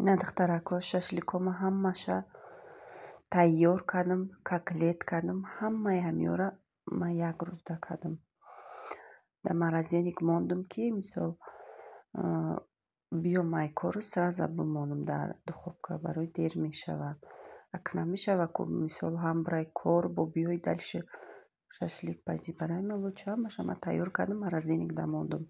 Ина духтарако шашликома ҳамаша тайёр кардам, котлет кардам. Ҳамаи ҳамёра ман як рӯзда кардам. Дар морозилник мондум, ки мисол биём ай кору сразу бимонам дар духовка, барои дер мешавад. Ак намешавад ку мисол ҳам барои кор бо биёи дали шашлик баъзи барои мелочи ҳамаша ман тайёр кардам, морозилникда мондум.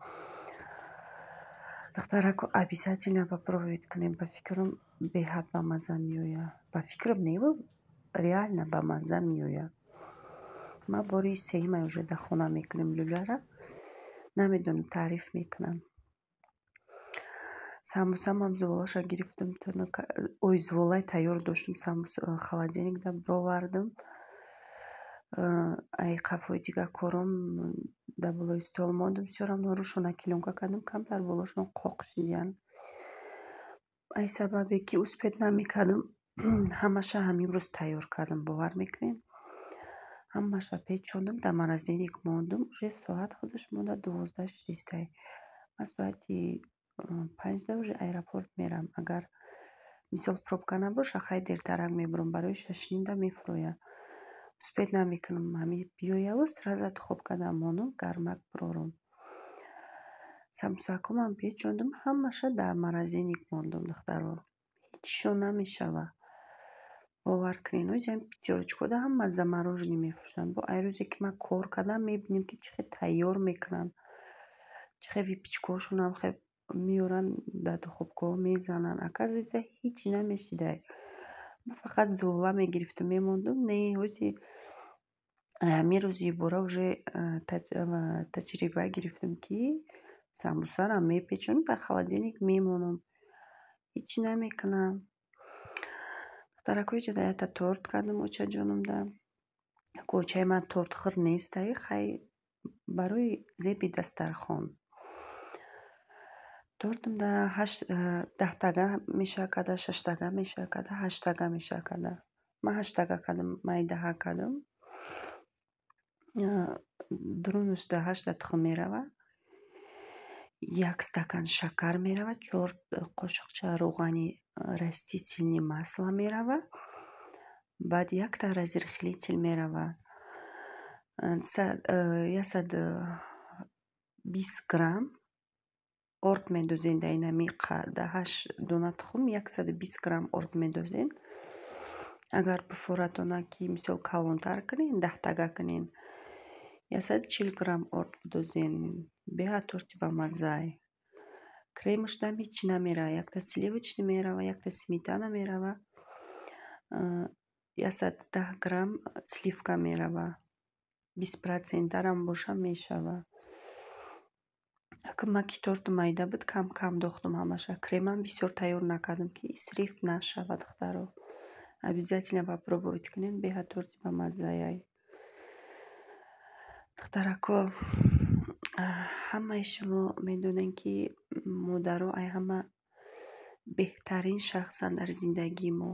Духтарако обязательно попробовать кунед. Ба фикрам беҳад ба мазза меояд. Ба фикрам не, реально ба мазза меояд. Ман бори сеюмай уже дар хона мекунем лӯлара. Намедонам таъриф мекунам. Самбусам ҳам зуволаша гирифтам. Ой, зуволаи тайёр доштам, самбуса холодильникда бировардам. Ай қафои дигар корам дар болои стол мондум. Всёram норушон накилёнка кардам, камтар болошон қоқ шидиян. Ай сабабе ки успеҳ намекардам, ҳамаша ҳамин рӯз тайёр кардам. Бовар мекунед? Ҳамаша печондам, дар морозилник мондум. Уже соат худаш монда 12 шидистай. Ман соати 5 уже аэропорт мерам. Агар мисол пробка набоша, хай дертарак мебурам, барои 6:30 мефурояд. Успеҳ намекунам, ҳамин биёяву сразу духовкада монам, гармак бирорам. Самбусакомам печондам, ҳамаша дар морозилник мондум, духтаро. Ҳечшон намешавад. бовар кунед, озян пятёрочкода ҳама замороженный мефурӯшанд. Бо ай рӯзе ки ман кор кардам, мебинем ки чӣ хел тайёр мекунанд. Чӣ хел випечкаҳошонам хел меоранд дар духовка мезананд. Оказывается, ҳеҷ намешидай. Ман фақат зувола мегирифтам, мемондум. Не, ҳози ҳамин рӯзи ибора уже таҷриба гирифтам, ки самбусаро мепечонам, дар холодильник мемонам. ҳеҷ намекунам. Духтаракои ҷон, ята торт кардам очаҷонамда. Кӯчаи ман тортхӯр нестай, хай барои зеби дастархон. Тортамда 10 тага мешавад карда, 6 тага мешавад карда, 8 тага мешавад карда. Ман 8 тага кардам, майдаҳа кардам. Дурӯнашда 8 тухм меравад. 1 стакан шакар меравад, 4 қошиқча рӯғани растительный масла меравад. Баъд 1 та разрыхлитель меравад. 120 грамм орд медозед. Дар инами қадда 8 дона тухм 120 грамм орд медозед. Агар бифоратона ки мисол калонтар кунед, 10 тага кунед, 140 грамм орд бидозед. Беҳад торти бамаззае. Кремашдам ҳеҷ намеравад. 1 та сливочный меравад, 1 та сметана меравад. 110 грамм сливка меравад. 20% боша мешавад. Ман ки торту майда буд, кам дохтам ҳамаша. Кремам бисёр тайёр накардам, ки исриф нашавад, духтаро. Обязательно попробовать кунед. Беҳад торти бамаззае. Духтарако, ҳамаи шумо медонед, ки модаро ай ҳама беҳтарин шахсанд дар зиндагии мо.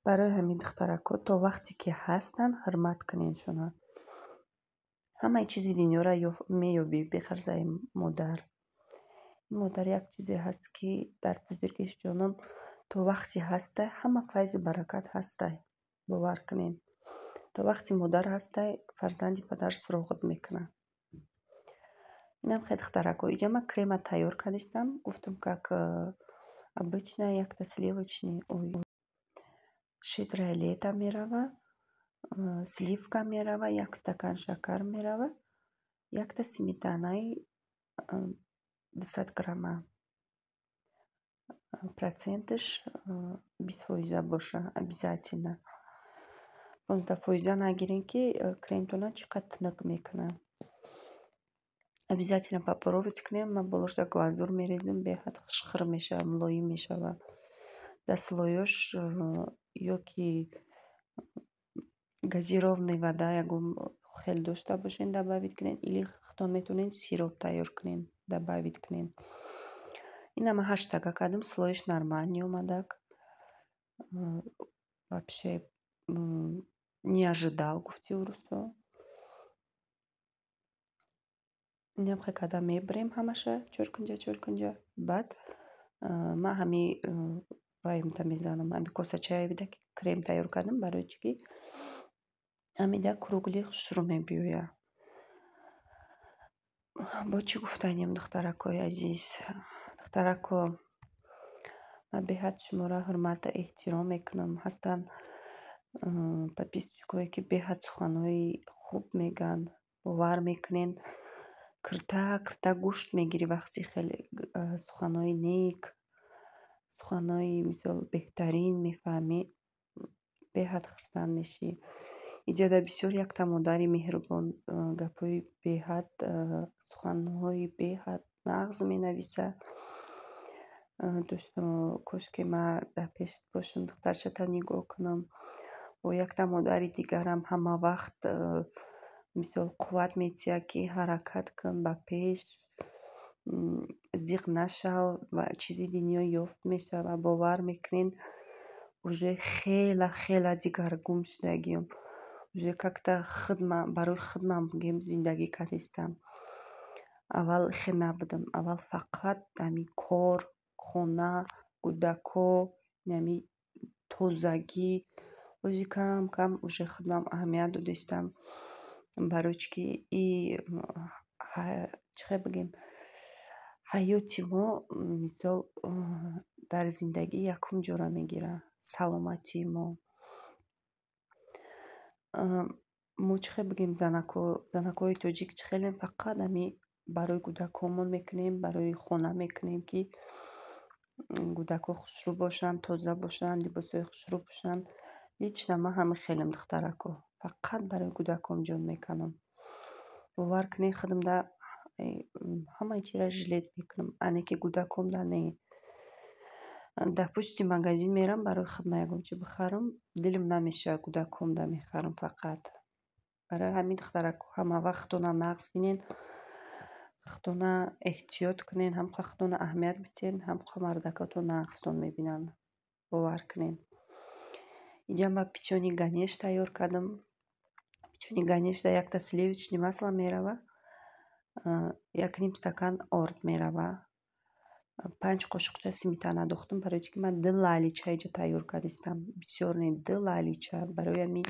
Барои ҳамин духтарако то вақте ки ҳастанд, ҳурмат кунедшона. ҳамаи чизи дунёро меёбӣ беғарзаи модар. Модар як чизе ҳаст, ки дар бузургиш ҷонам то вақти ҳастай, ҳама файзу баракат ҳастай. Бовар кунед. То вақти модар ҳастай, фарзанди падар суроғат мекунад. Инам хел духтарако. Иҷа ман крема тайёр кардистам. Гуфтам, как обычно, 1 та сливочный, щедрое лето меравад, сливка меравад, 1 стакан шакар меравад, 1 та сметанаи 200 грамма. Проценташ 20% боша обязательно. 15% нагирен, ки кремтона чӣ қадр тинук мекунад. Обязательно попробовать кунед. Ман болошда глазур мерезам, беҳад хушхӯр мешавад, мулоим мешавад. Дастилоёш ё ки газированная вода ягон хел дошта бошед, добавить кунед, или худтон метавонед сироп тайёр кунед, добавить кунед. Ина ман 8 тага кардам, слоиш нормальный омадак. Вообще не ожидал, гуфти урусо. Инам хел карда мебарем ҳамаша чоркунҷа. Баъд ман ҳами ваймта мезанам. ҳами коса чайда ки крем тайёр кардам, барои чӣ ки ҳамида кругли хушрӯ мебиёя. бо чӣ гуфтанем, духтаракои азиз? духтарако, ман беҳад шуморо ҳурмату эҳтиром мекунам. ҳастанд подписчикое ки беҳад суханҳои хуб мегӯянд, бовар мекунен, кирта гӯшт мегирӣ вақти хеле суханҳои нек, суханҳои мисол беҳтарин мефаҳмӣ, беҳад хурсанд мешӣ. иҷода бисёр як тамодари меҳрубон гапҳои беҳад суханҳои беҳад нағз менависа. дӯстон, кошки ман дар пешт бошам, духтарчата нигоҳ кунам. бо як тамодари дигарам ҳама вақт мисол қувват метиҳад ки ҳаракат кун ба пеш, зиқ нашав ва чизи дунё ёфт мешава. бовар мекунен уже хела дигаргум шудагиам. уже как-то барои худман гем зиндагӣ кардистам. аввал хе набудам. аввал фақат ҳами кор, хона, кӯдако, ҳами тозагӣ. ҳозир кам уже худмам аҳамият додистам. барои чӣ ки чихе бигем, ҳаёти мо мисол дар зиндагӣ якум ҷора мегирад. саломатии мо. мо чихе бигем, занакои тоҷик чихелем фақат ҳами барои кӯдакомон мекунем, барои хона мекунем ки кӯдако хушрӯ бошанд, тоза бошанд, либосҳои хушрӯ пӯшанд. лично ман ҳами хелем, духтарако, фақат барои кӯдаком ҷон меканам. бовар кунед худамда ҳамаи чиро жилет мекунам, ане ки кӯдаком да не. дар пушти магазин мерам барои худман ягон чӣ бихарам, дилам намешавад кӯдаком да мехарам фақат. барои ҳамин, духтарако, ҳама вақт худтона нағз бинен, худтона эҳтиёт кунен, ҳам худтона аҳамият битен, ҳам мардакатон нағзтон мебинанд. бовар кунен. инҷа ман печёни ганеш тайёр кардам. печёни ганешда якта сливочный масло мерава, 1 стакан орд мерава, 5 қошиқча сметана дохтам, барои чӣ ки ман 2 лалича иҷа тайёр кардистам. бисёр не, 2 лалича барои ҳамин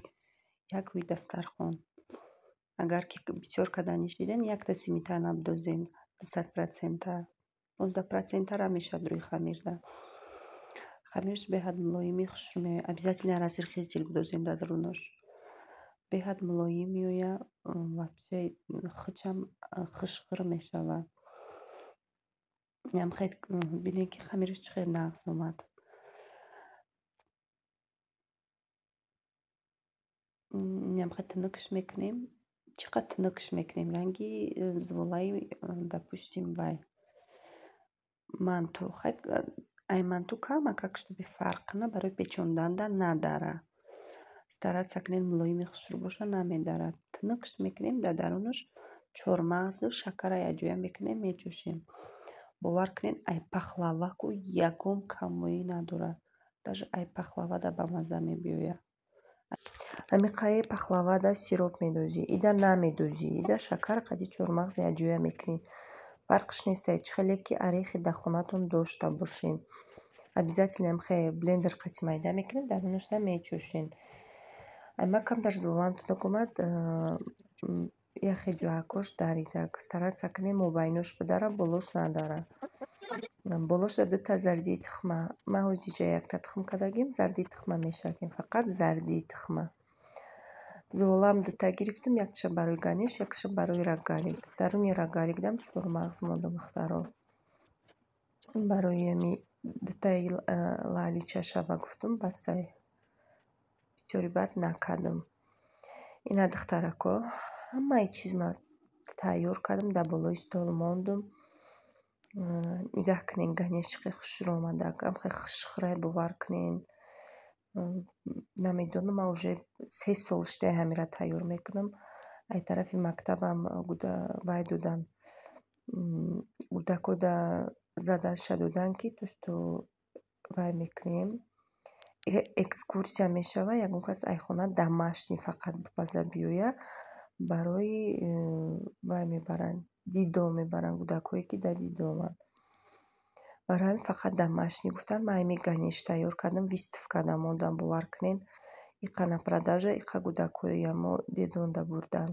якуи дастархон. агар ки бисёр карда нишиден, якта сметана бидозен 10%, 15%-ра мешавад рӯи хамирда. хамирш беҳад мулоими хушрӯ меояд. обязательно разрыхитель бидозен дар дарунош. беҳад мулоим меояд, вообще хучам хушхӯр мешавад. бинед ки хамирш чӣ хеле нағз омад. намхед тинукш мекунем. чӣ қадр тинукш мекунем? ранги зуволаи дар пушти вай. манту ай манту кама как чтобы фарқ кунад, барои печонданда надара. стараться кунем мулоими хушрӯ боша, намедарад. тинукш мекунем, дар дарунаш чормағзу шакара якҷоя мекунем, меҷӯшем. бовар кунед ай пахлаваку ягон камоӣ надорад. даже ай пахлавада ба мазза мебиёяд. ҳами қайи пахлавада сироп медозӣ, ида намедозӣ, ида шакар қади чормағз якҷоя мекунӣ. фарқш нест чӣ хеле ки орехи дар хонатон дошта бошен. обязательно хе блендер қати майда мекунед, дарунашда мечӯшен. ман кам дар зуволаам тинук омад, яхе ҷоякош дарида. стараться кунем мобайнош бидара, болош надара. болошда 2 зардии тухма. ман ҳозир ҷа 1 тухм кардагим, зардии тухма мешакем, фақат зардии тухма. зуволаам 2 гирифтам, якша барои ганеш, якша барои рогалик. даруни рогалик дам чормағз монда, духтаро. барои ами 2 лаличаша ва гуфтам басай. бисёри бад накардам. ина, духтарако, ҳамаи чиз ман тайёр кардам, дар болои стол мондум. нигаҳ кунен ганеш чӣ хеле хушрӯ омада, кам хеле хушхӯрай бовар кунен. намедонам, ман уже 3 сол шуд ҳамира тайёр мекунам. ай тарафи мактабам вай додан, кӯдако задаша додан ки ту вай мекунем. экскурсия мешава, ягон кас ай хона домашний фақат база биёя, барои вай мебаранд, дидо мебаранд кӯдакое ки дар дидоманд. барои ҳамин фақат дар машини гуфтан ман ҳами ганеш тайёр кардам, вистов кардам мондан бовар кунен иқа на продажа, иқа гудакоямо дедонда бурдан.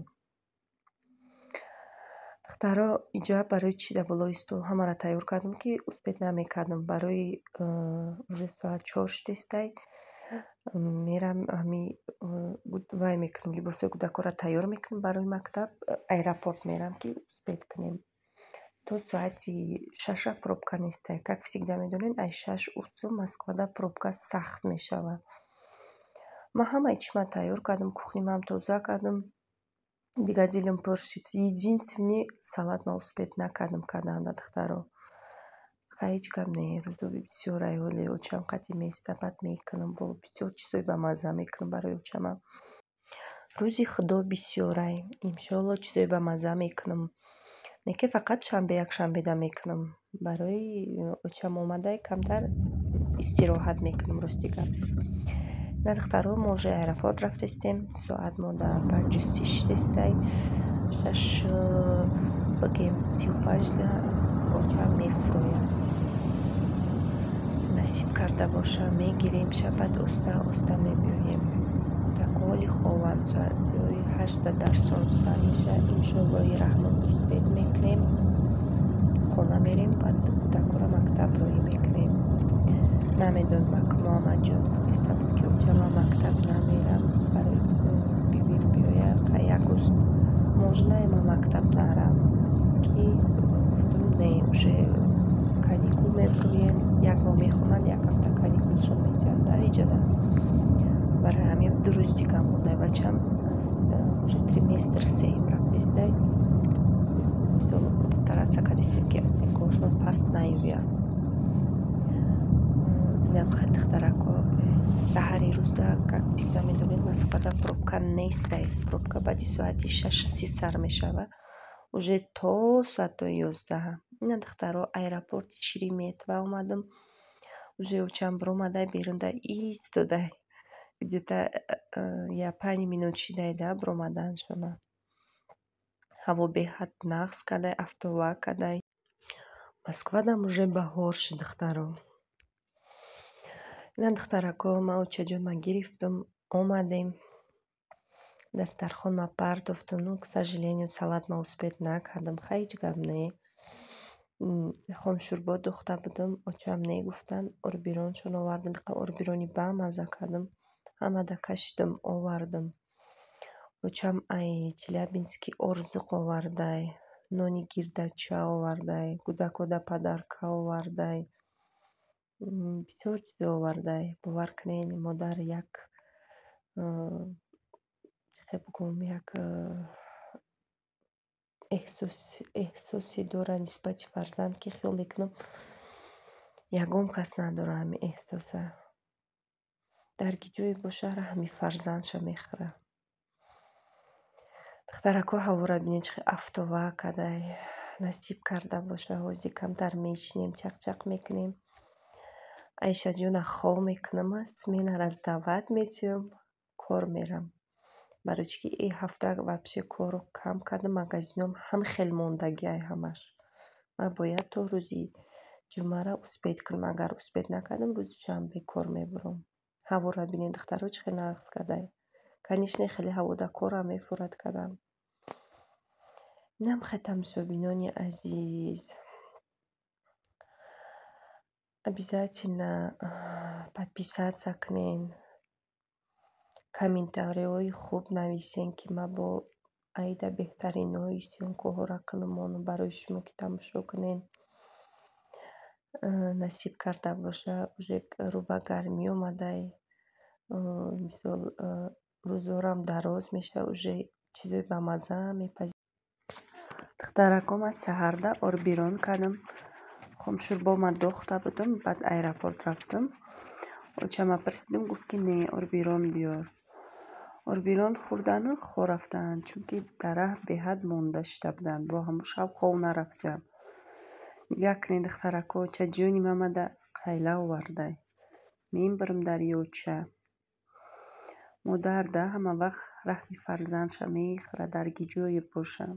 духтаро иҷа барои чида болои стол ҳамаро тайёр кардам, ки успет намекардам. Барои уже соат 4 шудестай мерам ҳами вай мекунам, либосои кӯдакоро тайёр мекунам, барои мактаб аэропорт мерам, ки успет кунем. То соати 6 пробка нестай. Как всегда медонем, ай 6 усу Москвада пробка сахт мешавад. Ман ҳамаи чима тайёр кардам, кухнимам тоза кардам. Дигар дилам пур шуд. Единственный салат ман успет накардам карданда духтаро. ҳеҷ гап не, рӯзоби бисёр айҳоле очам қати местабад мекунам, бо бисёр чизои ба мазза мекунам барои очамам. рӯзи худо бисёрай, иншоалло чизои ба мазза мекунам. Не ки фақат шанбе якшанбеда мекунам. Барои очам омадай камтар истироҳат мекунам рости гап. На духтаро мо уже аэропорт рафтестем. Соат мо дар 5:30 шудестай. 6 бигем 35 очам мефуроям. насиб карда боша мегирем, шабат оста оста мебиёем. таколи хован соати 8 дарсон стар меша. иншоаллои раҳмон успет мекунем. хона мерем, баъд кӯдакоро мактаб роҳӣ мекунем. намедон Муҳаммадҷон гуфтеста буд ки очама мактаб намерам, барои бибим биёя як рӯз можнаи ма мактаб нарам, ки гуфтам не уже каникул мебиёем, як моҳ мехонанд, як ҳафта каникулшон медиҳанд дар иҷада. барои ҳамин 2 рӯз дига монда. бачам уже триместр сеюм рафтестай. мисол стараться кардистем ки аз ин коршон паст наёяд. инам хеле духтарако саҳари рӯзда, как всегда медонед, Москвада пробка нестай. пробка баъди соати 6:30 сар мешавад, уже то соати 11. ина духтаро аэропорти Шереметьево омадам. уже очам биромадай берунда истодай. где-то я 5 минут шидай да биромаданшона. ҳаво беҳад нағз кадай, автова кадай. Москвадам уже баҳор шуд духтаро. ина духтарако ма очаҷон ма гирифтам, омадем. дастархон ма партофтам. Ну, к сожалению, салат ма успет накардам. ҳеҷ гап не. хомшӯрбо духта будам, очам негуфтан. орбироншон овардам. иқа орбирони бамазза кардам. ҳамада кашидам, овардам. очам ай челябинский орзуқ овардай, нони гирдача овардай, гудако падарка овардай. бисёр чизо овардай. бовар кунед, модар як як эҳсосе дора нисбати фарзанд, ки хиёл мекунам ягон кас надора ҳамин эҳсоса. дар гиҷое боша раҳми фарзандша мехӯра. духтарако ҳавора бинед чӣ автова кадай. насиб карда боша ҳози камтар мешинем, чақчақ мекунем. айшаҷона хол мекунам, сменара сдават метиём, кор мерам. барои чӣ ки ин ҳафта вообще корро кам кардам, магазинам ҳам хел мондагиай ҳамаш. ман бояд то рӯзи ҷумъара успет кунам. агар успет накардам, рӯзи шанбе кор мебурам. ҳавора бинед духтаро чӣ хел нағз кадай. конечно хеле ҳавода корам мефурад кадам. инам тамошобинони азиз, обязательно подписаться кунен, комментариҳои хуб нависен, ки ма бо аида беҳтаринои сёнкоҳоро кунам барои шумо, ки тамошо кунен. насиб карда боша уже рӯ ба гармӣ омадай. мисол рӯзорам дароз меша, уже чизои ба мазза мепазирам. духтарако ман саҳарда орбирон кардам. хомшӯрбо ма дохта будам, баъд аэропорт рафтам. очама пурсидам, гуфт ки не, орбирон биёр. орбирон хӯрдан хо рафтанд, чунки дар раҳ беҳад монда шуда буданд. бо ҳамон шаб хов нарафтам. нигоҳ кунед духтарако, очаҷони мамада қайла овардай. мебарам дар ёча. модар да ҳама вақт раҳми фарзандша мехӯрад, дар гиҷое бошам.